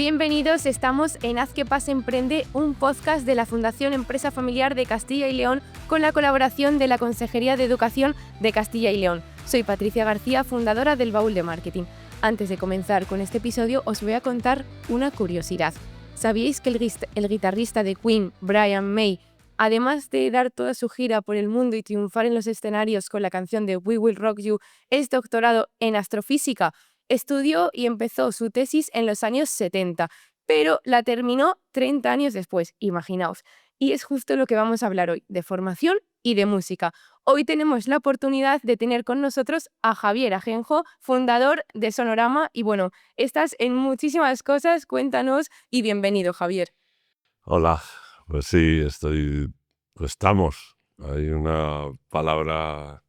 Bienvenidos, estamos en Haz que Pase Emprende, un podcast de la Fundación Empresa Familiar de Castilla y León con la colaboración de la Consejería de Educación de Castilla y León. Soy Patricia García, fundadora del Baúl de Marketing. Antes de comenzar con este episodio os voy a contar una curiosidad. ¿Sabíais que el guitarrista de Queen, Brian May, además de dar toda su gira por el mundo y triunfar en los escenarios con la canción de We Will Rock You, es doctorado en astrofísica? Estudió y empezó su tesis en los años 70, pero la terminó 30 años después, imaginaos. Y es justo lo que vamos a hablar hoy, de formación y de música. Hoy tenemos la oportunidad de tener con nosotros a Javier Ajenjo, fundador de Sonorama. Y bueno, estás en muchísimas cosas, cuéntanos y bienvenido, Javier. Hola, pues sí, estamos. Hay una palabra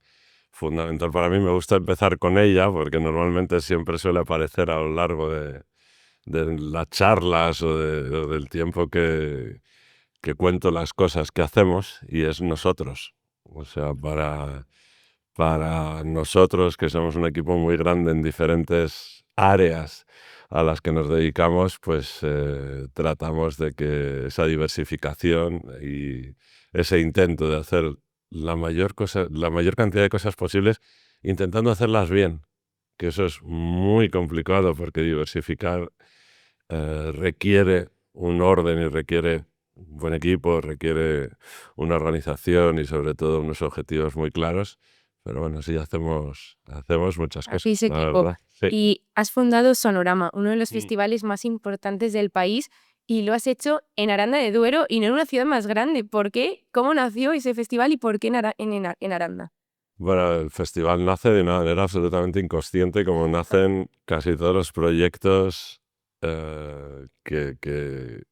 fundamental para mí, me gusta empezar con ella porque normalmente siempre suele aparecer a lo largo de las charlas o del tiempo que cuento las cosas que hacemos, y es nosotros. O sea, para nosotros, que somos un equipo muy grande en diferentes áreas a las que nos dedicamos, pues tratamos de que esa diversificación y ese intento de hacer la mayor cantidad de cosas posibles, intentando hacerlas bien, que eso es muy complicado porque diversificar requiere un orden y requiere un buen equipo, requiere una organización y sobre todo unos objetivos muy claros. Pero bueno, sí, hacemos muchas cosas, Hacéis la equipo. verdad. Sí. Y has fundado Sonorama, uno de los Mm. festivales más importantes del país, y lo has hecho en Aranda de Duero y no en una ciudad más grande. ¿Por qué? ¿Cómo nació ese festival y por qué en Aranda? Bueno, el festival nace de una manera absolutamente inconsciente, como nacen casi todos los proyectos que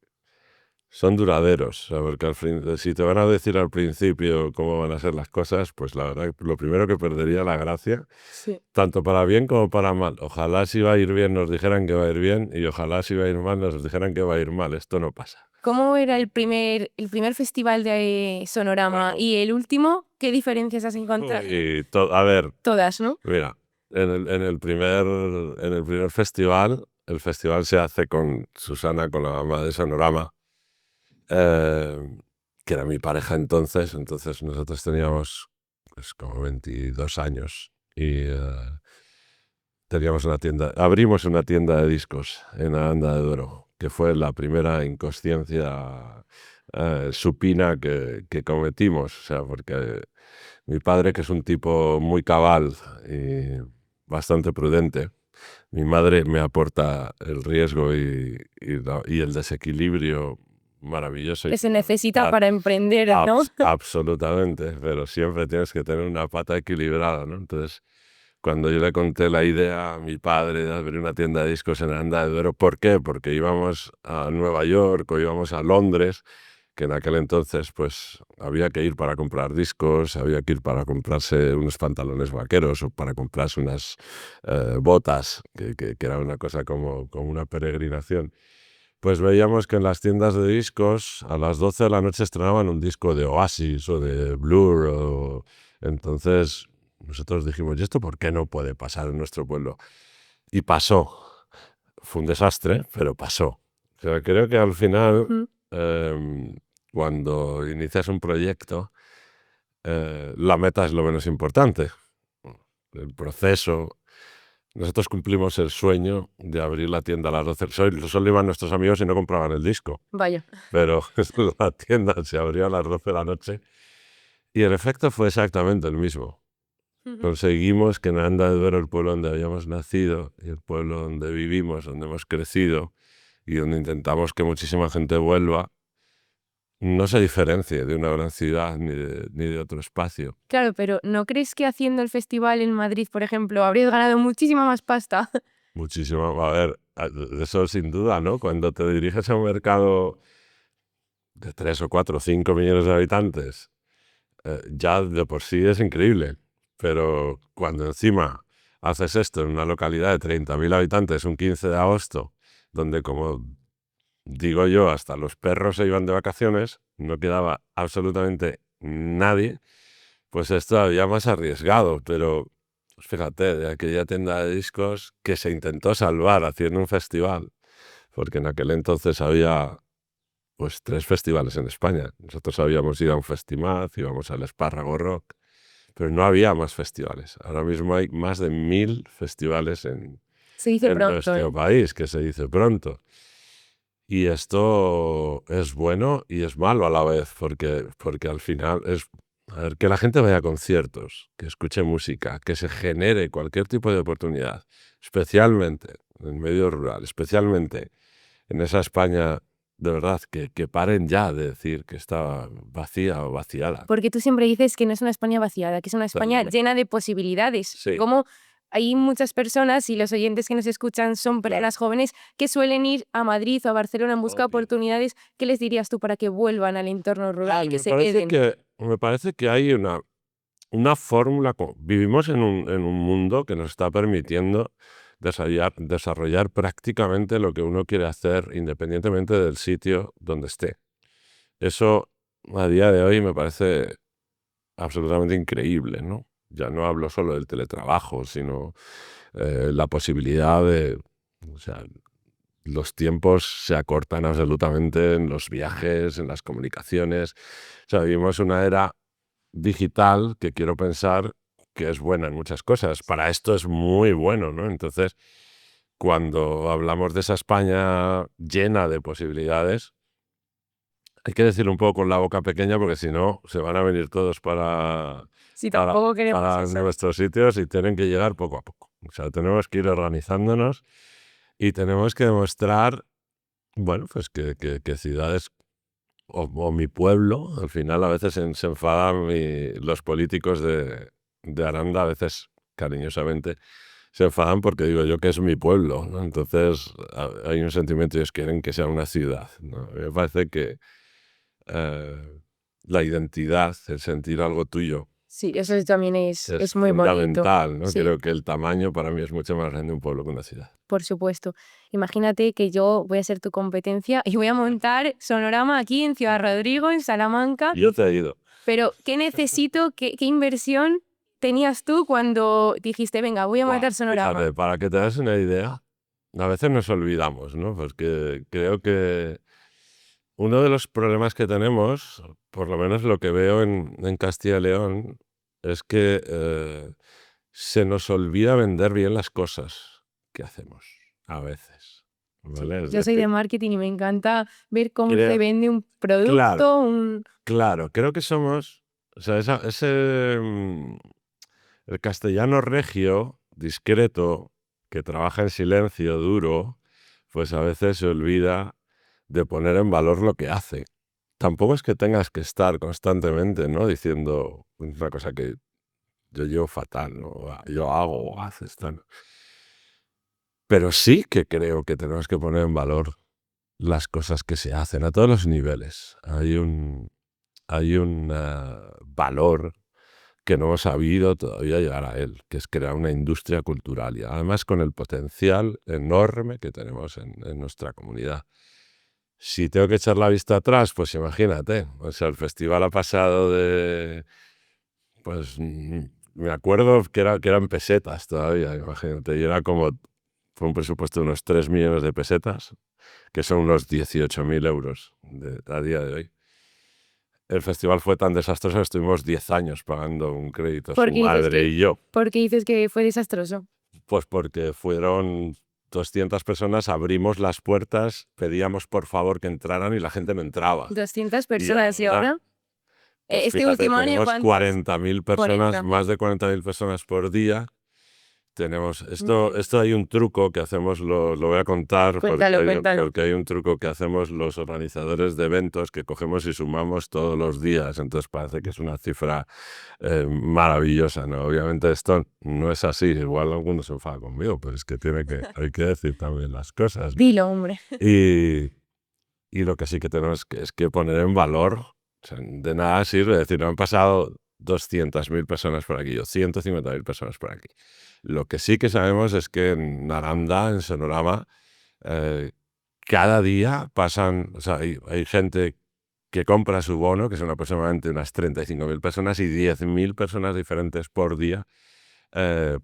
son duraderos. O sea, porque si te van a decir al principio cómo van a ser las cosas, pues la verdad, lo primero que perdería la gracia, Sí. tanto para bien como para mal. Ojalá si va a ir bien nos dijeran que va a ir bien, y ojalá si va a ir mal nos dijeran que va a ir mal. Esto no pasa. ¿Cómo era el primer festival de Sonorama Bueno, y el último? ¿Qué diferencias has encontrado? a ver, Todas, ¿no? mira, en el primer festival, el festival se hace con Susana, con la mamá de Sonorama, que era mi pareja entonces. Entonces nosotros teníamos pues, como 22 años y abrimos una tienda de discos en Aranda de Duero, que fue la primera inconsciencia supina que cometimos. O sea, porque mi padre, que es un tipo muy cabal y bastante prudente, mi madre me aporta el riesgo y el desequilibrio maravilloso. Que se necesita para emprender, ¿no? Absolutamente, pero siempre tienes que tener una pata equilibrada, ¿no? Entonces, cuando yo le conté la idea a mi padre de abrir una tienda de discos en Aranda de Duero, ¿por qué? Porque íbamos a Nueva York o íbamos a Londres, que en aquel entonces pues había que ir para comprar discos, había que ir para comprarse unos pantalones vaqueros o para comprarse unas botas, que era una cosa como una peregrinación. Pues veíamos que en las tiendas de discos a las 12 de la noche estrenaban un disco de Oasis o de Blur. Entonces nosotros dijimos, ¿y esto por qué no puede pasar en nuestro pueblo? Y pasó. Fue un desastre, pero pasó. O sea, creo que al final, cuando inicias un proyecto, la meta es lo menos importante. El proceso. Nosotros cumplimos el sueño de abrir la tienda a las 12. Solo iban nuestros amigos y no compraban el disco. Vaya. Pero la tienda se abrió a las 12 de la noche y el efecto fue exactamente el mismo. Conseguimos que en Aranda de Duero, el pueblo donde habíamos nacido y el pueblo donde vivimos, donde hemos crecido y donde intentamos que muchísima gente vuelva, no se diferencie de una gran ciudad ni de otro espacio. Claro, pero ¿no crees que haciendo el festival en Madrid, por ejemplo, habrías ganado muchísima más pasta? Muchísimo. A ver, eso sin duda, ¿no? Cuando te diriges a un mercado de 3 o 4 o 5 millones de habitantes, ya de por sí es increíble. Pero cuando encima haces esto en una localidad de 30.000 habitantes un 15 de agosto, donde, como digo yo, hasta los perros se iban de vacaciones, no quedaba absolutamente nadie, pues es todavía más arriesgado. Pero pues fíjate, de aquella tienda de discos que se intentó salvar haciendo un festival, porque en aquel entonces había pues 3 festivales en España. Nosotros habíamos ido a un Festimad, íbamos al Espárrago Rock, pero no había más festivales. Ahora mismo hay más de 1000 festivales Se dice en pronto, nuestro país, que se dice pronto. Y esto es bueno y es malo a la vez, porque al final es a ver, que la gente vaya a conciertos, que escuche música, que se genere cualquier tipo de oportunidad, especialmente en el medio rural, especialmente en esa España, de verdad, que paren ya de decir que está vacía o vaciada. Porque tú siempre dices que no es una España vaciada, que es una España llena de posibilidades. Sí. Como hay muchas personas, y los oyentes que nos escuchan son personas jóvenes, que suelen ir a Madrid o a Barcelona en busca de Obvio. oportunidades. ¿Qué les dirías tú para que vuelvan al entorno rural, que se queden? Me parece que hay una fórmula. Vivimos en un mundo que nos está permitiendo desarrollar prácticamente lo que uno quiere hacer independientemente del sitio donde esté. Eso a día de hoy me parece absolutamente increíble, ¿no? Ya no hablo solo del teletrabajo, sino la posibilidad de... O sea, los tiempos se acortan absolutamente en los viajes, en las comunicaciones. O sea, vivimos una era digital que quiero pensar que es buena en muchas cosas. Para esto es muy bueno, ¿no? Entonces, cuando hablamos de esa España llena de posibilidades, hay que decirlo un poco con la boca pequeña porque si no, se van a venir todos Si tampoco queremos para eso. nuestros sitios y tienen que llegar poco a poco. O sea, tenemos que ir organizándonos y tenemos que demostrar, bueno, pues que ciudades o mi pueblo, al final a veces se enfadan los políticos de Aranda, a veces cariñosamente, se enfadan porque digo yo que es mi pueblo, ¿no? Entonces hay un sentimiento y ellos quieren que sea una ciudad, ¿no? A mí me parece que la identidad, el sentir algo tuyo, Sí, eso también es es muy bonito. fundamental, ¿no? Sí. Creo que el tamaño para mí es mucho más grande un pueblo que una ciudad. Por supuesto. Imagínate que yo voy a ser tu competencia y voy a montar Sonorama aquí en Ciudad Rodrigo, en Salamanca. Yo te he ido. Pero, ¿qué necesito? ¿Qué inversión tenías tú cuando dijiste, venga, voy a montar Sonorama? Fíjate, para que te des una idea, a veces nos olvidamos, ¿no? Porque creo que uno de los problemas que tenemos, por lo menos lo que veo en Castilla y León, es que se nos olvida vender bien las cosas que hacemos, a veces. ¿Vale? Es Yo soy de decir, marketing y me encanta ver cómo creo- se vende un claro, producto, claro, creo que somos, o sea, el castellano regio, discreto, que trabaja en silencio, duro, pues a veces se olvida de poner en valor lo que hace. Tampoco es que tengas que estar constantemente, ¿no? Diciendo una cosa que yo llevo fatal, ¿no? Yo hago o haces, tal. Pero sí que creo que tenemos que poner en valor las cosas que se hacen a todos los niveles. Hay un valor que no hemos sabido todavía llegar a él, que es crear una industria cultural y además con el potencial enorme que tenemos en nuestra comunidad. Si tengo que echar la vista atrás, pues imagínate, o sea, el festival ha pasado de, pues me acuerdo que eran pesetas todavía, imagínate, y era como, fue un presupuesto de unos 3 millones de pesetas, que son unos 18.000 euros a día de hoy. El festival fue tan desastroso que estuvimos 10 años pagando un crédito, su madre y yo. ¿Por qué dices que fue desastroso? Pues porque fueron 200 personas, abrimos las puertas, pedíamos por favor que entraran y la gente no entraba. 200 personas y ahora, ahora. Pues Este fíjate, último año, tenemos ¿cuántas? 40.000 personas, 40.000. más de 40.000 personas por día. Tenemos esto hay un truco que hacemos, lo voy a contar, Cuéntalo. porque hay un truco que hacemos los organizadores de eventos que cogemos y sumamos todos los días, entonces parece que es una cifra maravillosa, ¿no? Obviamente esto no es así, igual alguno se enfada conmigo, pero es que hay que decir también las cosas, ¿no? Dilo, hombre. Y lo que sí que tenemos es que poner en valor, o sea, de nada sirve decir, no han pasado 200.000 personas por aquí o 150.000 personas por aquí. Lo que sí que sabemos es que en Aranda, en Sonorama, cada día pasan, o sea, hay gente que compra su bono, que son aproximadamente unas 35.000 personas y 10.000 personas diferentes por día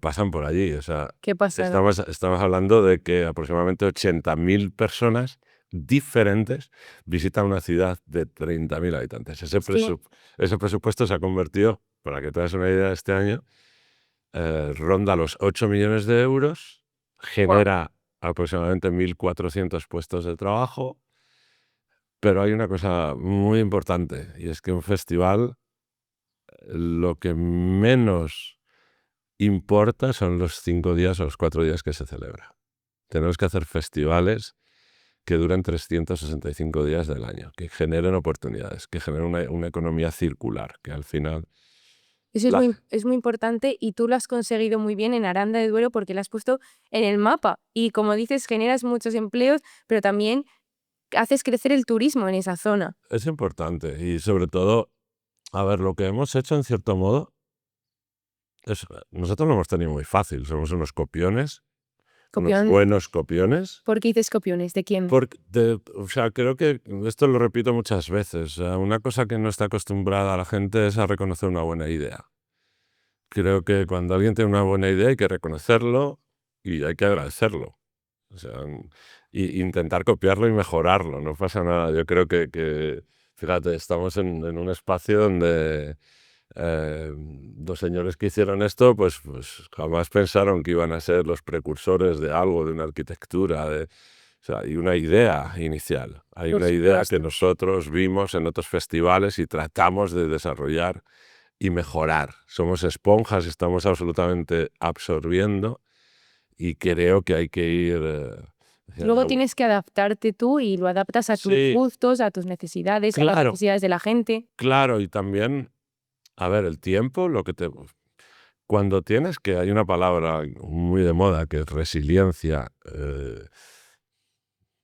pasan por allí. O sea, ¿Qué pasa? estamos hablando de que aproximadamente 80.000 personas diferentes visitan una ciudad de 30.000 habitantes. Ese presupuesto se ha convertido, para que te hagas una idea, este año, ronda los 8 millones de euros, genera aproximadamente 1.400 puestos de trabajo, pero hay una cosa muy importante, y es que un festival, lo que menos importa son los 5 días o los 4 días que se celebra. Tenemos que hacer festivales que duren 365 días del año, que generen oportunidades, que generen una economía circular, que al final... Eso es muy importante y tú lo has conseguido muy bien en Aranda de Duero porque lo has puesto en el mapa y como dices generas muchos empleos, pero también haces crecer el turismo en esa zona. Es importante y sobre todo, a ver, lo que hemos hecho en cierto modo, nosotros lo hemos tenido muy fácil, somos unos copiones, unos buenos copiones. ¿Por qué dices copiones? ¿De quién? O sea, creo que esto lo repito muchas veces. O sea, una cosa que no está acostumbrada la gente es a reconocer una buena idea. Creo que cuando alguien tiene una buena idea hay que reconocerlo y hay que agradecerlo. O sea, intentar copiarlo y mejorarlo, no pasa nada. Yo creo que fíjate, estamos en un espacio donde los señores que hicieron esto, pues jamás pensaron que iban a ser los precursores de algo, de una arquitectura, o sea, hay una idea inicial, hay una idea que nosotros vimos en otros festivales y tratamos de desarrollar y mejorar. Somos esponjas, estamos absolutamente absorbiendo y creo que hay que ir... Luego tienes que adaptarte tú y lo adaptas a tus gustos, a tus necesidades, a las necesidades de la gente. Claro, y también, a ver, el tiempo, cuando tienes que, hay una palabra muy de moda que es resiliencia. A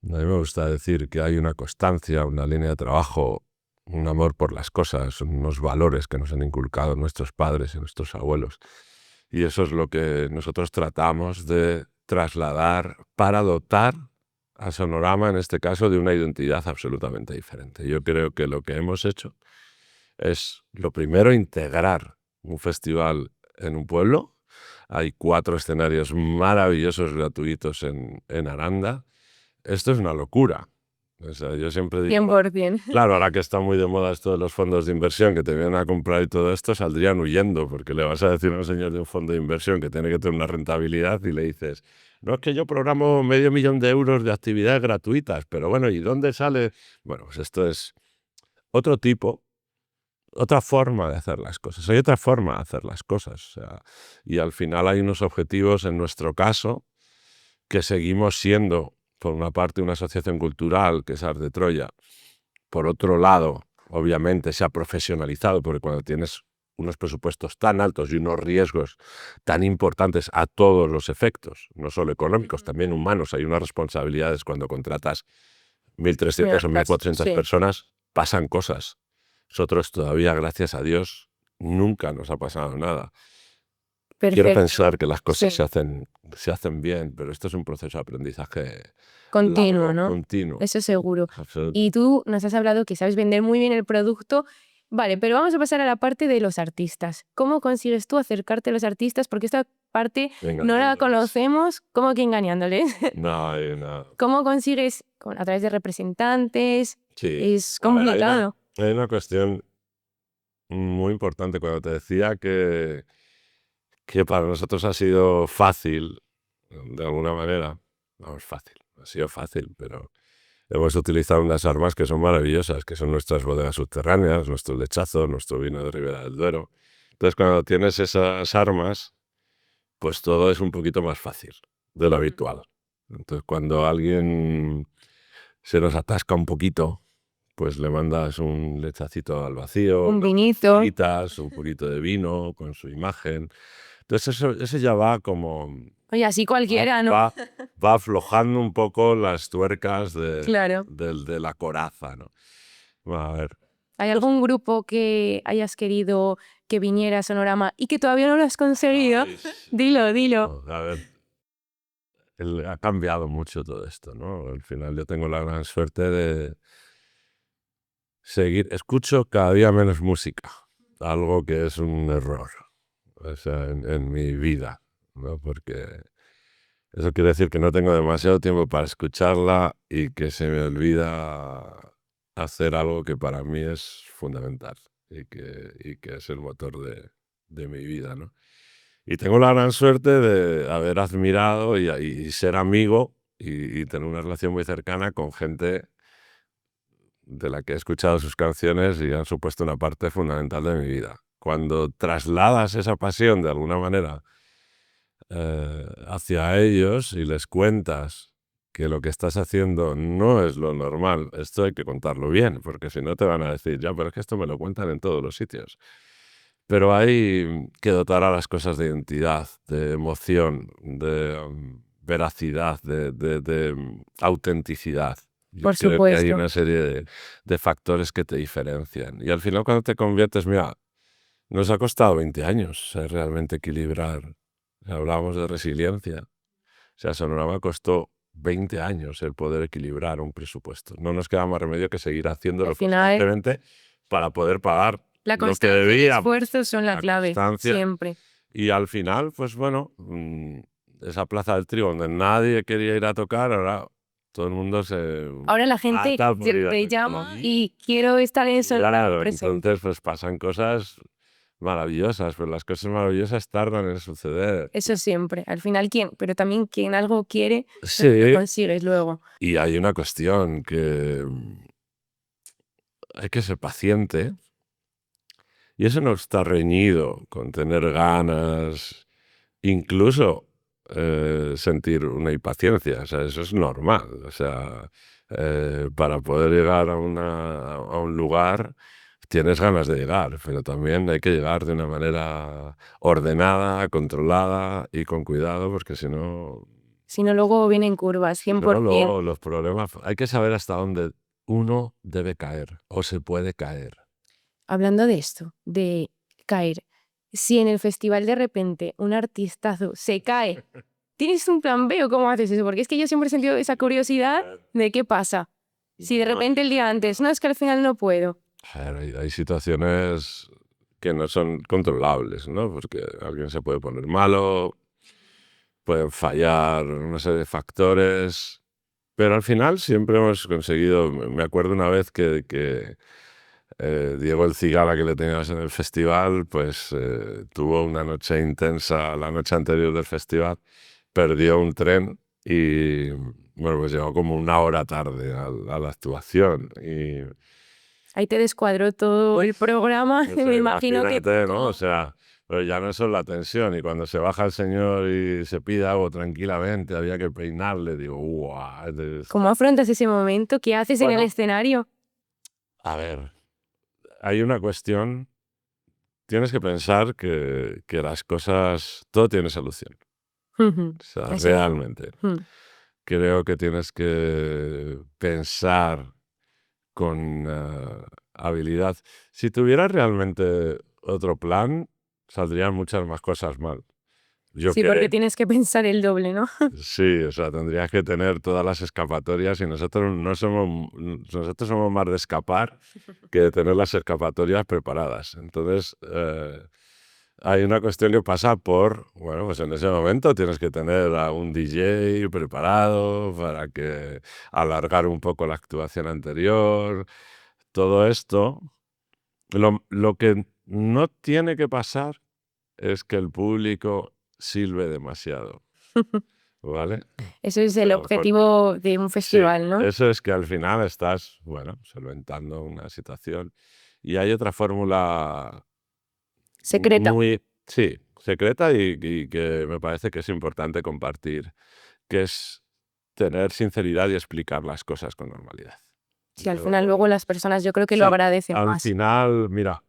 mí me gusta decir que hay una constancia, una línea de trabajo, un amor por las cosas, unos valores que nos han inculcado nuestros padres y nuestros abuelos. Y eso es lo que nosotros tratamos de trasladar para dotar a Sonorama, en este caso, de una identidad absolutamente diferente. Yo creo que lo que hemos hecho es, lo primero, integrar un festival en un pueblo. Hay 4 escenarios maravillosos gratuitos en Aranda. Esto es una locura. O sea, yo siempre digo... 100%. Claro, ahora que está muy de moda esto de los fondos de inversión que te vienen a comprar y todo esto, saldrían huyendo, porque le vas a decir a un señor de un fondo de inversión que tiene que tener una rentabilidad y le dices, no, es que yo programo 500.000 euros de actividades gratuitas, pero bueno, ¿y dónde sale? Bueno, pues esto es otro tipo, otra forma de hacer las cosas. Hay otra forma de hacer las cosas. O sea, y al final hay unos objetivos, en nuestro caso, que seguimos siendo, por una parte, una asociación cultural, que es Art de Troya. Por otro lado, obviamente, se ha profesionalizado, porque cuando tienes unos presupuestos tan altos y unos riesgos tan importantes a todos los efectos, no solo económicos, también humanos, hay unas responsabilidades cuando contratas 1.300 o 1.400 personas, pasan cosas. Nosotros todavía, gracias a Dios, nunca nos ha pasado nada. Perfecto. Quiero pensar que las cosas se hacen bien, pero esto es un proceso de aprendizaje continuo, largo, ¿no? continuo. Eso seguro. Y tú nos has hablado que sabes vender muy bien el producto. Vale, pero vamos a pasar a la parte de los artistas. ¿Cómo consigues tú acercarte a los artistas? Porque esta parte no la conocemos. ¿Cómo que engañándoles? No. ¿Cómo consigues? A través de representantes. Sí. Es complicado. Hay una cuestión muy importante cuando te decía que para nosotros ha sido fácil, de alguna manera. No es fácil, ha sido fácil, pero hemos utilizado unas armas que son maravillosas, que son nuestras bodegas subterráneas, nuestro lechazo, nuestro vino de Ribera del Duero. Entonces, cuando tienes esas armas, pues todo es un poquito más fácil de lo habitual. Entonces, cuando alguien se nos atasca un poquito, pues le mandas un lechacito al vacío, un vinito, un poquito de vino con su imagen. Entonces, eso ya va como... Oye, así cualquiera, ¿no? Va aflojando un poco las tuercas Claro. de la coraza, ¿no? A ver. ¿Hay algún grupo que hayas querido que viniera a Sonorama y que todavía no lo has conseguido? Dilo. No, a ver, ha cambiado mucho todo esto, ¿no? Al final yo tengo la gran suerte de escucho cada día menos música, algo que es un error. o sea, en mi vida, ¿no? Porque eso quiere decir que no tengo demasiado tiempo para escucharla y que se me olvida hacer algo que para mí es fundamental y que es el motor de mi vida, ¿no? Y tengo la gran suerte de haber admirado y ser amigo y tener una relación muy cercana con gente de la que he escuchado sus canciones y han supuesto una parte fundamental de mi vida. Cuando trasladas esa pasión de alguna manera hacia ellos y les cuentas que lo que estás haciendo no es lo normal, esto hay que contarlo bien, porque si no te van a decir, ya, pero es que esto me lo cuentan en todos los sitios. Pero hay que dotar a las cosas de identidad, de emoción, de veracidad, de autenticidad. Yo Por creo que hay supuesto. una serie de factores que te diferencian. Y al final cuando te conviertes, mira, nos ha costado 20 años realmente equilibrar. Hablábamos de resiliencia. O sea, Sonorama costó 20 años el poder equilibrar un presupuesto. No nos queda más remedio que seguir Al haciéndolo final, constantemente para poder pagar la lo que constancia y el debíamos. esfuerzo son la La clave, constancia. siempre. Y al final, pues bueno, esa Plaza del Trigo donde nadie quería ir a tocar, ahora todo el mundo se Ahora la gente mata por ir a te tocar llama allí. y quiero estar en eso Claro, presente. entonces pues pasan cosas maravillosas, pero las cosas maravillosas tardan en suceder. Eso siempre. Al final, ¿quién? Pero también quien algo quiere, lo Sí, consigues luego. y hay una cuestión que hay que ser paciente y eso no está reñido con tener ganas, incluso sentir una impaciencia, o sea, eso es normal, o sea, para poder llegar a un lugar tienes ganas de llegar, pero también hay que llegar de una manera ordenada, controlada y con cuidado, porque Si no, luego vienen curvas, si no, 100%. luego los problemas, hay que saber hasta dónde uno debe caer o se puede caer. Hablando de esto, de caer, si en el festival de repente un artistazo se cae, ¿tienes un plan B o cómo haces eso? Porque es que yo siempre he sentido esa curiosidad de qué pasa. Si de repente el día antes, no, es que al final no puedo. Hay situaciones que no son controlables, ¿no? Porque alguien se puede poner malo, pueden fallar una serie de factores, pero al final siempre hemos conseguido. Me acuerdo una vez que Diego el Cigala, que le teníamos en el festival, pues tuvo una noche intensa la noche anterior del festival, perdió un tren y bueno, pues llegó como una hora tarde a la actuación. Y Ahí te descuadró todo el programa, o sea, me imagino que... imagínate, ¿no? O sea, pero ya no es solo la tensión. Y cuando se baja el señor y se pide algo tranquilamente, había que peinarle, digo, ¡guau! ¿Cómo afrontas ese momento? ¿Qué haces en el Bueno, escenario? a ver, hay una cuestión. Tienes que pensar que las cosas, todo tiene solución. Ujú, O sea, eso es. realmente. Mm. Creo que tienes que pensar con habilidad. Si tuvieras realmente otro plan, saldrían muchas más cosas mal. Yo Sí, porque creo. tienes que pensar el doble, ¿no? Sí, o sea, tendrías que tener todas las escapatorias y nosotros somos más de escapar que de tener las escapatorias preparadas. Entonces, hay una cuestión que pasa por, bueno, pues en ese momento tienes que tener a un DJ preparado para que alargar un poco la actuación anterior. Todo esto, lo que no tiene que pasar es que el público silbe demasiado, ¿vale? Eso es el Pero objetivo de un sí, festival, ¿no? eso es que al final estás, bueno, solventando una situación. Y hay otra fórmula Secreta. muy, sí, secreta y que me parece que es importante compartir, que es tener sinceridad y explicar las cosas con normalidad. Sí, al final luego las personas yo creo que lo Sí, agradecen al más. final, mira,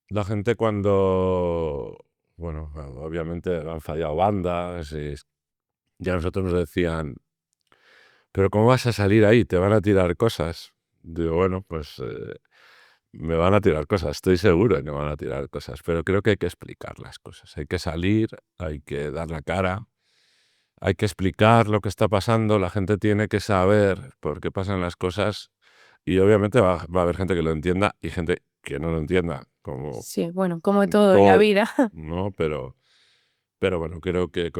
la gente cuando, bueno, obviamente han fallado bandas y ya nosotros nos decían, pero ¿cómo vas a salir ahí? Te van a tirar cosas. Digo, bueno, pues me van a tirar cosas, estoy seguro de que me van a tirar cosas, pero creo que hay que explicar las cosas. Hay que salir, hay que dar la cara, hay que explicar lo que está pasando, la gente tiene que saber por qué pasan las cosas y obviamente va a haber gente que lo entienda y gente que no lo entienda. como Sí, bueno, como todo en la todo, vida. ¿no? Pero bueno, creo que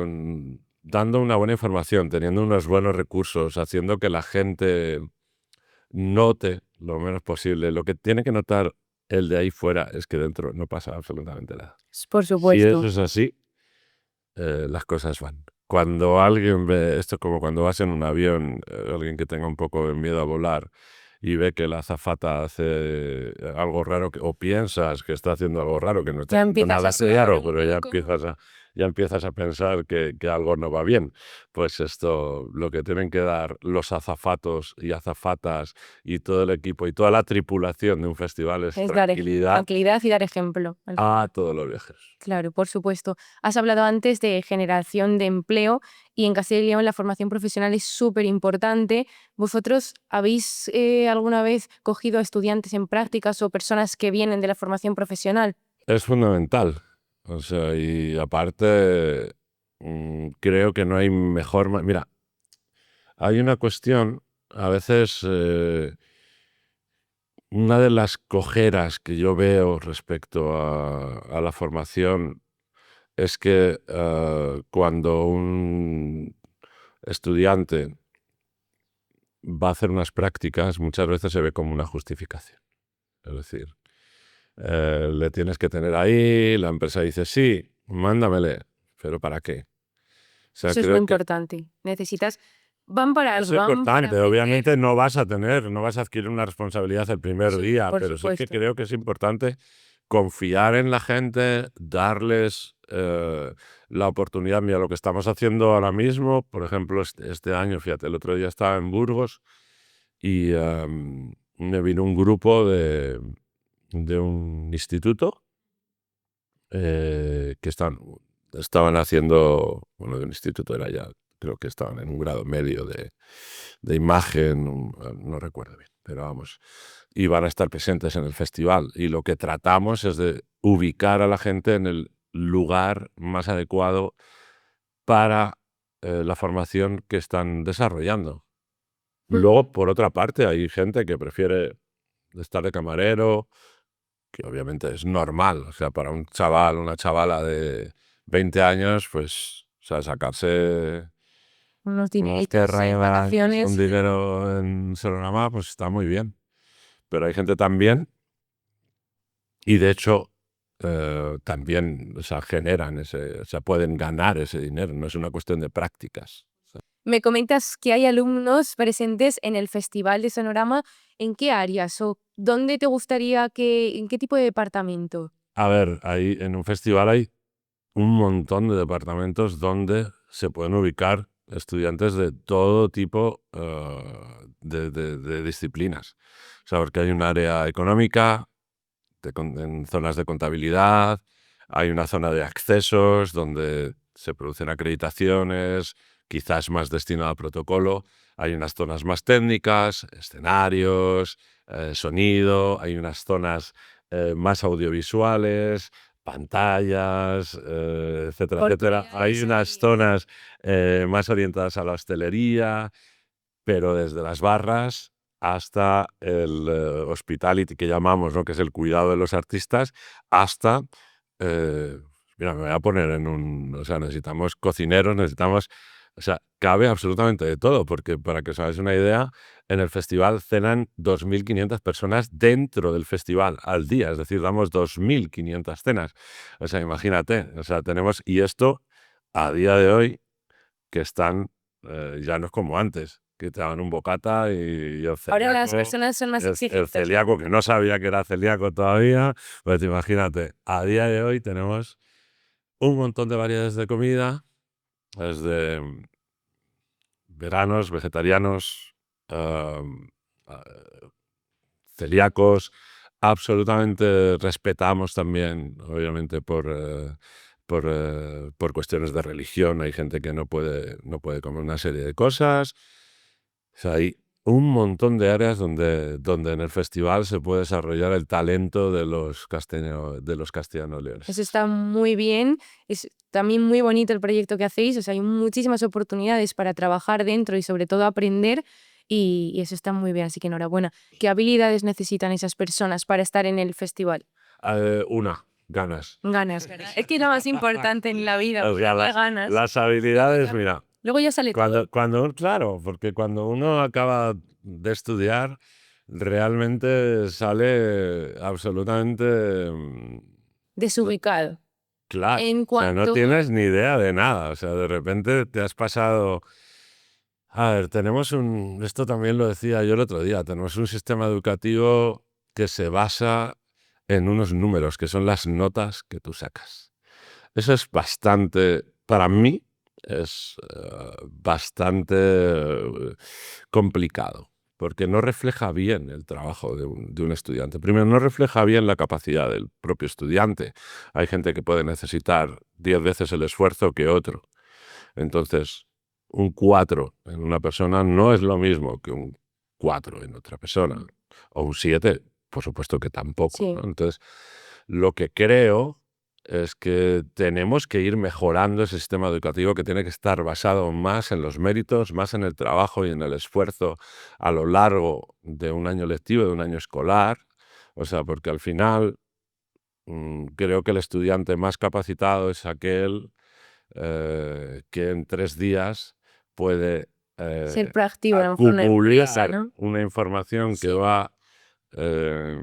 dando una buena información, teniendo unos buenos recursos, haciendo que la gente note lo menos posible, lo que tiene que notar el de ahí fuera es que dentro no pasa absolutamente nada. Por Si eso supuesto. es así, las cosas van. Cuando alguien ve, esto es como cuando vas en un avión, alguien que tenga un poco de miedo a volar y ve que la azafata hace algo raro o piensas que está haciendo algo raro, que no está Ya haciendo empiezas nada a sudar raro, un pero poco. ya empiezas a pensar que algo no va bien. Pues esto, lo que tienen que dar los azafatos y azafatas y todo el equipo y toda la tripulación de un festival es Es dar tranquilidad tranquilidad y dar ejemplo. a todos los viajeros. Claro, por supuesto. Has hablado antes de generación de empleo y en Castilla y León la formación profesional es súper importante. ¿Vosotros habéis alguna vez cogido a estudiantes en prácticas o personas que vienen de la formación profesional? Es fundamental. O sea, y aparte, creo que no hay mejor... Mira, hay una cuestión, a veces, una de las cojeras que yo veo respecto a la formación es que cuando un estudiante va a hacer unas prácticas, muchas veces se ve como una justificación. Es decir, le tienes que tener ahí, la empresa dice, sí, mándamele, pero ¿para qué? O sea, Eso es muy creo que importante. Van para es algo, van para importante. aprender. Obviamente no vas a adquirir una responsabilidad el primer Sí, día, por pero sí que supuesto. creo que es importante confiar en la gente, darles la oportunidad. Mira, lo que estamos haciendo ahora mismo, por ejemplo, este año, fíjate, el otro día estaba en Burgos y me vino un grupo de un instituto que estaban haciendo, bueno, de un instituto era ya, creo que estaban en un grado medio de imagen, no recuerdo bien, pero vamos, y van a estar presentes en el festival. Y lo que tratamos es de ubicar a la gente en el lugar más adecuado para la formación que están desarrollando. Luego, por otra parte, hay gente que prefiere estar de camarero, que obviamente es normal, o sea, para un chaval, una chavala de 20 años, pues, o sea, sacarse Unos unas dineritos en perras, un vacaciones. dinero en Sonorama, pues está muy bien. Pero hay gente también, y de hecho, también, o sea, o sea, pueden ganar ese dinero, no es una cuestión de prácticas. Me comentas que hay alumnos presentes en el Festival de Sonorama. ¿En qué áreas o dónde te gustaría en qué tipo de departamento? A ver, ahí en un festival hay un montón de departamentos donde se pueden ubicar estudiantes de todo tipo de disciplinas. O sea, porque hay un área económica, en zonas de contabilidad, hay una zona de accesos donde se producen acreditaciones, quizás más destinada a protocolo, hay unas zonas más técnicas, escenarios, sonido, hay unas zonas más audiovisuales, pantallas, etcétera, Porque etcétera. hay Hay eso unas de... zonas más orientadas a la hostelería, pero desde las barras hasta el hospitality que llamamos, ¿no? Que es el cuidado de los artistas, hasta, mira, me voy a poner o sea, necesitamos cocineros, o sea, cabe absolutamente de todo, porque para que os hagáis una idea, en el festival cenan 2.500 personas dentro del festival al día, es decir, damos 2.500 cenas. O sea, imagínate, o sea, y esto a día de hoy que ya no es como antes, que te daban un bocata y Ahora las personas son más el exigentes. celíaco, que no sabía que era celíaco todavía, pues imagínate, a día de hoy tenemos un montón de variedades de comida, desde veganos, vegetarianos, am, ah, celíacos, absolutamente respetamos también, obviamente, por cuestiones de religión, hay gente que no puede comer una serie de cosas. O sea, hay un montón de áreas donde en el festival se puede desarrollar el talento de los Eso castellano-leoneses. está muy bien. Es también muy bonito el proyecto que hacéis. O sea, hay muchísimas oportunidades para trabajar dentro y sobre todo aprender. Y eso está muy bien, así que enhorabuena. ¿Qué habilidades necesitan esas personas para estar en el festival? Ganas. Ganas, ¿verdad? Es que es lo más importante en la vida, O sea, las ganas. las habilidades, mira, Luego ya sale todo. claro, porque cuando uno acaba de estudiar, realmente sale absolutamente Desubicado. claro. En O sea, no cuanto... tienes ni idea de nada. O sea, de repente te has pasado. A ver, esto también lo decía yo el otro día, tenemos un sistema educativo que se basa en unos números, que son las notas que tú sacas. Eso es bastante, para mí, es bastante complicado, porque no refleja bien el trabajo de un estudiante. Primero, no refleja bien la capacidad del propio estudiante. Hay gente que puede necesitar 10 veces el esfuerzo que otro. Entonces, un 4 en una persona no es lo mismo que un 4 en otra persona. O un 7, por supuesto que tampoco, Sí. ¿no? Entonces, lo que creo es que tenemos que ir mejorando el sistema educativo, que tiene que estar basado más en los méritos, más en el trabajo y en el esfuerzo a lo largo de un año lectivo, de un año escolar. O sea, porque al final creo que el estudiante más capacitado es aquel que en 3 días puede Ser proactivo, a lo mejor una empresa, acumular ¿no? una información que Sí. va, eh,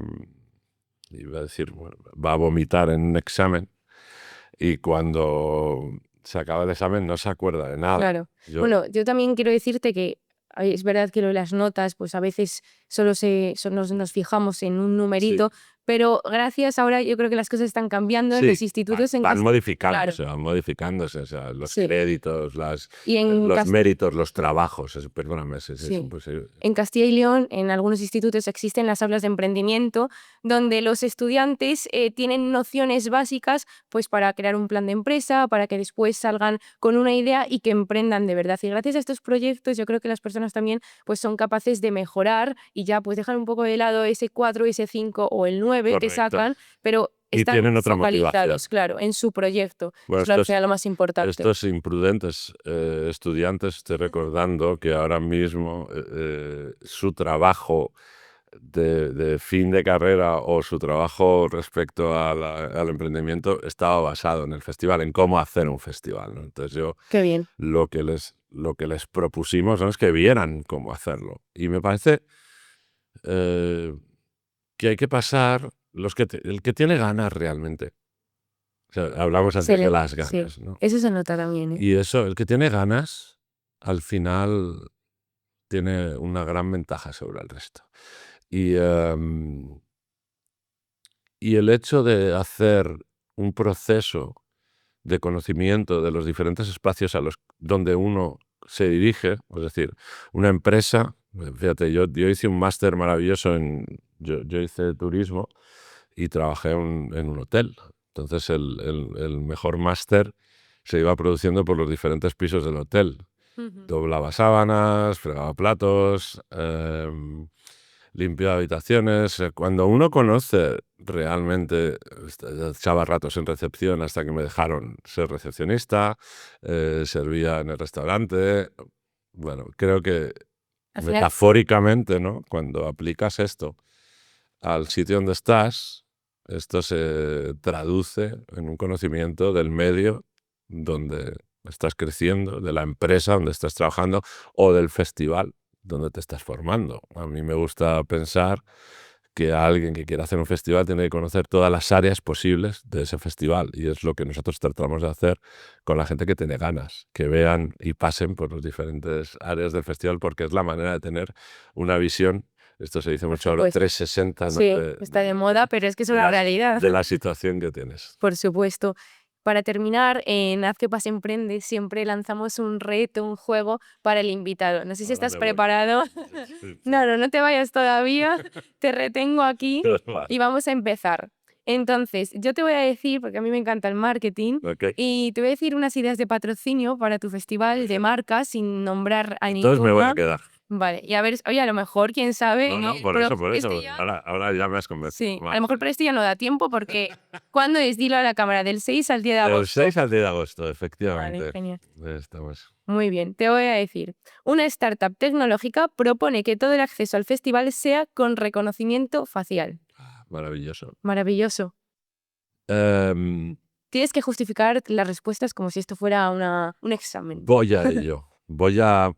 iba a decir, bueno, va a vomitar en un examen y cuando se acaba el examen no se acuerda de nada. Claro. Yo, Bueno, yo también quiero decirte que es verdad que lo de las notas, pues a veces nos fijamos en un sí, numerito, pero gracias ahora yo creo que las cosas están cambiando en los sí, institutos en van Claro, modificándose, o sea, los sí. créditos, Y en los méritos, los trabajos, perdóname, es Sí. imposible. En Castilla y León, en algunos institutos existen las aulas de emprendimiento, donde los estudiantes tienen nociones básicas pues, para crear un plan de empresa, para que después salgan con una idea y que emprendan de verdad. Y gracias a estos proyectos, yo creo que las personas también pues, son capaces de mejorar y ya pues dejar un poco de lado ese 4, ese 5 o el 9 que Correcto. sacan, pero Y están tienen otra motivación. focalizados, claro, en su proyecto. Bueno, Es claro, lo más importante. estos imprudentes estudiantes, estoy recordando que ahora mismo su trabajo de fin de carrera o su trabajo respecto al emprendimiento estaba basado en el festival, en cómo hacer un festival, ¿no? Entonces yo Qué bien. lo que les propusimos, ¿no?, es que vieran cómo hacerlo. Y me parece que hay que pasar el que tiene ganas realmente. O sea, hablamos antes de las Sí, ganas, ¿no? eso se nota también, ¿eh? Y eso, el que tiene ganas, al final tiene una gran ventaja sobre el resto. Y el hecho de hacer un proceso de conocimiento de los diferentes espacios donde uno se dirige, es decir, una empresa, fíjate, yo hice un máster maravilloso yo hice turismo y trabajé en un hotel. Entonces el mejor máster se iba produciendo por los diferentes pisos del hotel. Doblaba sábanas, fregaba platos, limpiaba habitaciones. Cuando uno conoce realmente, echaba ratos en recepción hasta que me dejaron ser recepcionista, servía en el restaurante. Bueno, creo que Al final, metafóricamente, ¿no?, cuando aplicas esto al sitio donde estás, esto se traduce en un conocimiento del medio donde estás creciendo, de la empresa donde estás trabajando o del festival donde te estás formando. A mí me gusta pensar que alguien que quiera hacer un festival tiene que conocer todas las áreas posibles de ese festival y es lo que nosotros tratamos de hacer con la gente que tiene ganas, que vean y pasen por las diferentes áreas del festival porque es la manera de tener una visión. Esto se dice por mucho ahora, supuesto. 360, ¿no?, Sí, está de moda, pero es que es una realidad. de la situación que tienes. Por supuesto. Para terminar, en Haz que Pase Emprende siempre lanzamos un reto, un juego para el invitado. No sé si Ahora estás me voy. preparado. Sí. No te vayas todavía. Te retengo aquí Vale. y vamos a empezar. Entonces, yo te voy a decir, porque a mí me encanta el marketing, Ok. y te voy a decir unas ideas de patrocinio para tu festival de marcas sin nombrar a Entonces me voy a ninguna. quedar. Vale, y a ver, oye, a lo mejor, quién sabe, No, por pero eso. este ya... Ahora ya me has convencido. Sí, a Vale. lo mejor para esto ya no da tiempo porque ¿cuándo es? Dilo a la cámara, del 6 al 10 de Del agosto. 6 al 10 de agosto, Vale, efectivamente. genial. Estamos. Muy bien, te voy a decir. Una startup tecnológica propone que todo el acceso al festival sea con reconocimiento facial. Maravilloso. Maravilloso. Em, Tienes que justificar las respuestas como si esto fuera un examen. voy a ello. Voy a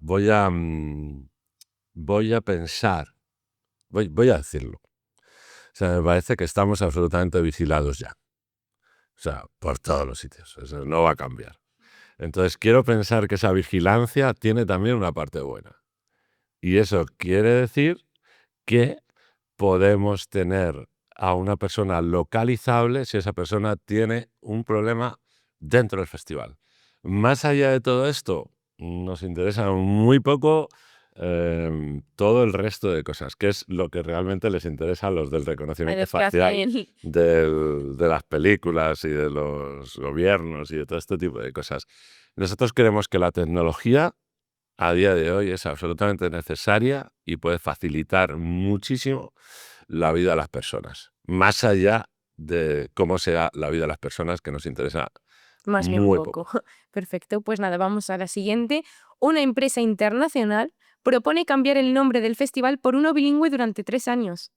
pensar. Voy a decirlo. O sea, me parece que estamos absolutamente vigilados ya. O sea, por todos los sitios. Eso no va a cambiar. Entonces, quiero pensar que esa vigilancia tiene también una parte buena. Y eso quiere decir que podemos tener a una persona localizable si esa persona tiene un problema dentro del festival. Más allá de todo esto, nos interesa muy poco todo el resto de cosas, que es lo que realmente les interesa a los del A reconocimiento los que facial, hacen... de las películas y de los gobiernos y de todo este tipo de cosas. Nosotros creemos que la tecnología a día de hoy es absolutamente necesaria y puede facilitar muchísimo la vida de las personas, más allá de cómo sea la vida de las personas, que nos interesa Más bien muy poco. poco. Perfecto, pues nada, vamos a la siguiente. Una empresa internacional propone cambiar el nombre del festival por uno bilingüe durante 3 años.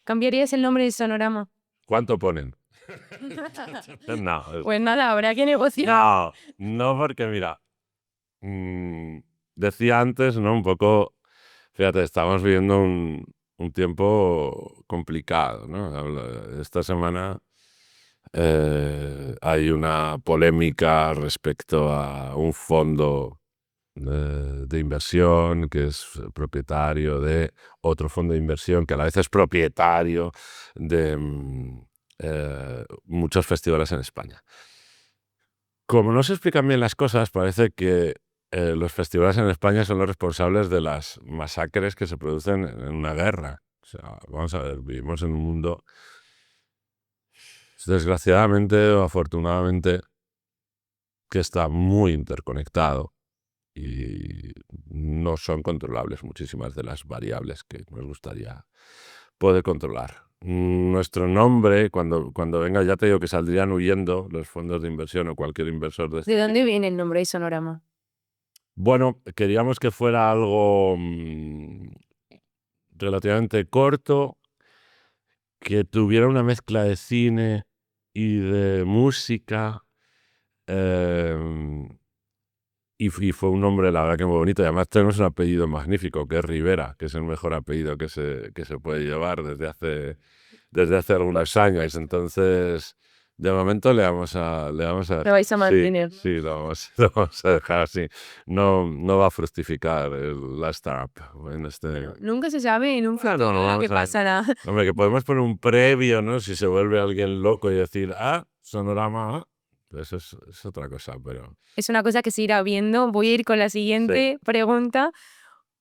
¿Cambiarías el nombre de Sonorama? ¿Cuánto ponen? No, Pues nada, habrá que negociar. no, porque mira, decía antes, ¿no? Un poco, fíjate, estamos viviendo un tiempo complicado, ¿no? Esta semana hay una polémica respecto a un fondo de inversión que es propietario de otro fondo de inversión que a la vez es propietario de muchos festivales en España. Como no se explican bien las cosas, parece que los festivales en España son los responsables de las masacres que se producen en una guerra. O sea, vamos a ver, vivimos en un mundo, desgraciadamente o afortunadamente, que está muy interconectado y no son controlables muchísimas de las variables que nos gustaría poder controlar. Nuestro nombre, cuando venga, ya te digo que saldrían huyendo los fondos de inversión o cualquier inversor de este. ¿De dónde viene el nombre de Sonorama? Bueno, queríamos que fuera algo relativamente corto, que tuviera una mezcla de cine y de música. Y fue un nombre, la verdad, que muy bonito. Y además tenemos un apellido magnífico, que es Rivera, que es el mejor apellido que se puede llevar desde hace algunos años. Entonces, de momento le vamos a Lo vais a sí, mantener, ¿no? sí, lo vamos a dejar así. No va a fructificar la startup en este. Nunca se sabe en un Claro, futuro no qué vamos a. pasará. Hombre, que podemos poner un previo, ¿no? Si se vuelve alguien loco y decir, Sonorama, pues es otra cosa, pero. Es una cosa que se irá viendo. Voy a ir con la Sí. siguiente pregunta.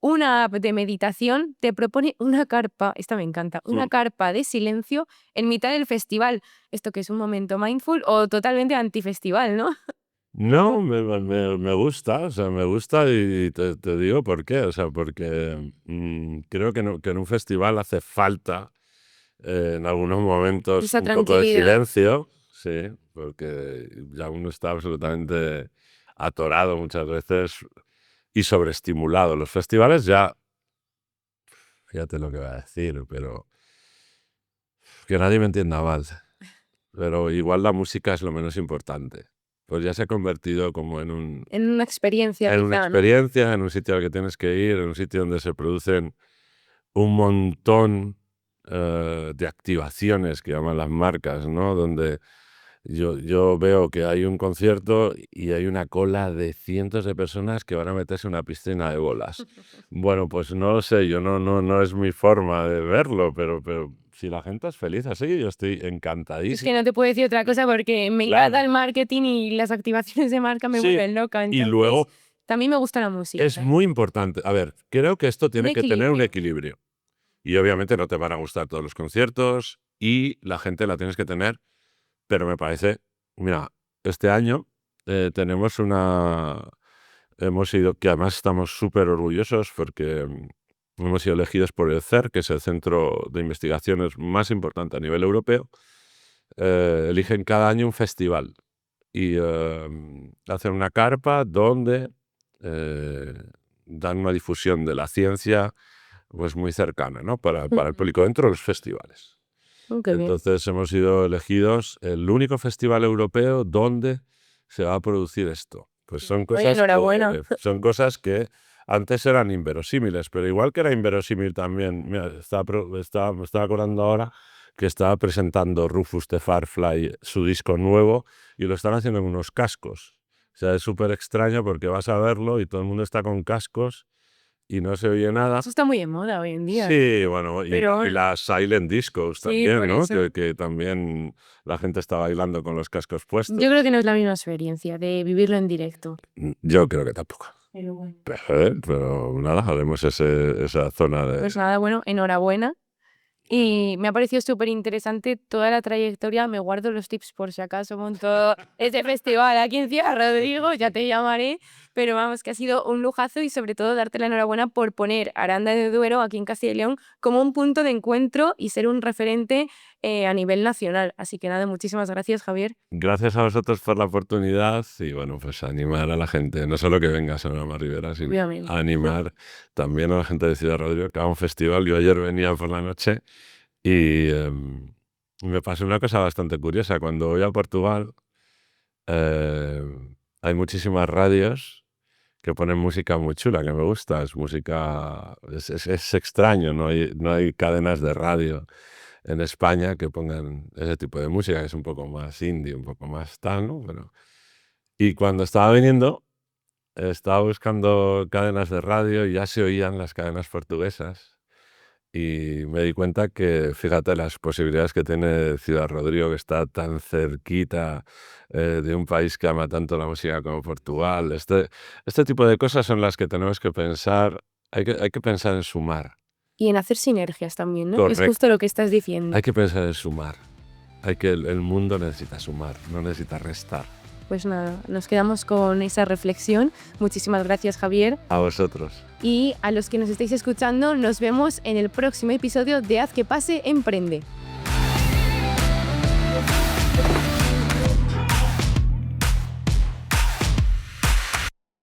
Una app de meditación te propone una carpa, esta me encanta, una carpa de silencio en mitad del festival. ¿Esto que es un momento mindful o totalmente antifestival, no? No, me gusta, o sea, me gusta y te digo por qué, o sea, porque creo que en un festival hace falta en algunos momentos Esa un poco de tranquilidad. silencio, sí, porque ya uno está absolutamente atorado muchas veces y sobreestimulado. Los festivales ya, fíjate lo que voy a decir, pero que nadie me entienda mal, pero igual la música es lo menos importante. Pues ya se ha convertido como En una experiencia en una quizá, ¿no? experiencia, en un sitio al que tienes que ir, en un sitio donde se producen un montón de activaciones que llaman las marcas, ¿no? Donde yo veo que hay un concierto y hay una cola de cientos de personas que van a meterse en una piscina de bolas. Bueno, pues no lo sé, yo no es mi forma de verlo, pero si la gente es feliz así, yo estoy Es que encantadísimo. no te puedo decir otra cosa porque me Claro. encanta el marketing y las activaciones de marca me Sí, vuelven loca. y Entonces, luego también me gusta la música. es muy importante. A ver, creo que esto tiene que tener un equilibrio. Y obviamente no te van a gustar todos los conciertos y la gente la tienes que tener, pero me parece, mira, este año hemos ido, que además estamos súper orgullosos porque hemos sido elegidos por el CER, que es el centro de investigaciones más importante a nivel europeo. Eligen cada año un festival y hacen una carpa donde eh, dan una difusión de la ciencia pues muy cercana, ¿no? Para el público dentro de los festivales. Qué bien. Entonces hemos sido elegidos el único festival europeo donde se va a producir esto. Pues son Oye, enhorabuena. son cosas que antes eran inverosímiles, pero igual que era inverosímil también, mira, me estaba acordando ahora que estaba presentando Rufus the Firefly su disco nuevo y lo están haciendo en unos cascos. O sea, es súper extraño porque vas a verlo y todo el mundo está con cascos y no se oye nada. Eso está muy de moda hoy en día. Sí, bueno, Pero y las silent discos Sí, también, por ¿no? eso. Que también la gente está bailando con los cascos puestos. Yo creo que no es la misma experiencia de vivirlo en directo. Yo creo que tampoco. Pero bueno. Pero nada, haremos esa zona de... Pues nada, bueno, enhorabuena. Y me ha parecido súper interesante toda la trayectoria. Me guardo los tips por si acaso monto ese festival aquí en Ciudad Rodrigo, ya te llamaré. Pero vamos, que ha sido un lujazo y sobre todo darte la enhorabuena por poner Aranda de Duero aquí en Castilla y León como un punto de encuentro y ser un referente a nivel nacional. Así que nada, muchísimas gracias, Javier. Gracias a vosotros por la oportunidad y bueno, pues animar a la gente, no solo que venga a Sonorama Ribera, sino Obviamente. animar también a la gente de Ciudad Rodrigo que haga un festival. Yo ayer venía por la noche y me pasó una cosa bastante curiosa. Cuando voy a Portugal eh, hay muchísimas radios que ponen música muy chula, que me gusta. Es música, es extraño, no hay cadenas de radio en España que pongan ese tipo de música, que es un poco más indie, un poco más tal, ¿no? Y cuando estaba viniendo, estaba buscando cadenas de radio y ya se oían las cadenas portuguesas. Y me di cuenta que, fíjate, las posibilidades que tiene Ciudad Rodrigo, que está tan cerquita de un país que ama tanto la música como Portugal. Este tipo de cosas son las que tenemos que pensar. Hay que pensar en sumar. Y en hacer sinergias también, ¿no? Es Correcto. justo lo que estás diciendo. Hay que pensar en sumar. El mundo necesita sumar, no necesita restar. Pues nada, nos quedamos con esa reflexión. Muchísimas gracias, Javier. A vosotros. Y a los que nos estáis escuchando, nos vemos en el próximo episodio de Haz que pase, emprende.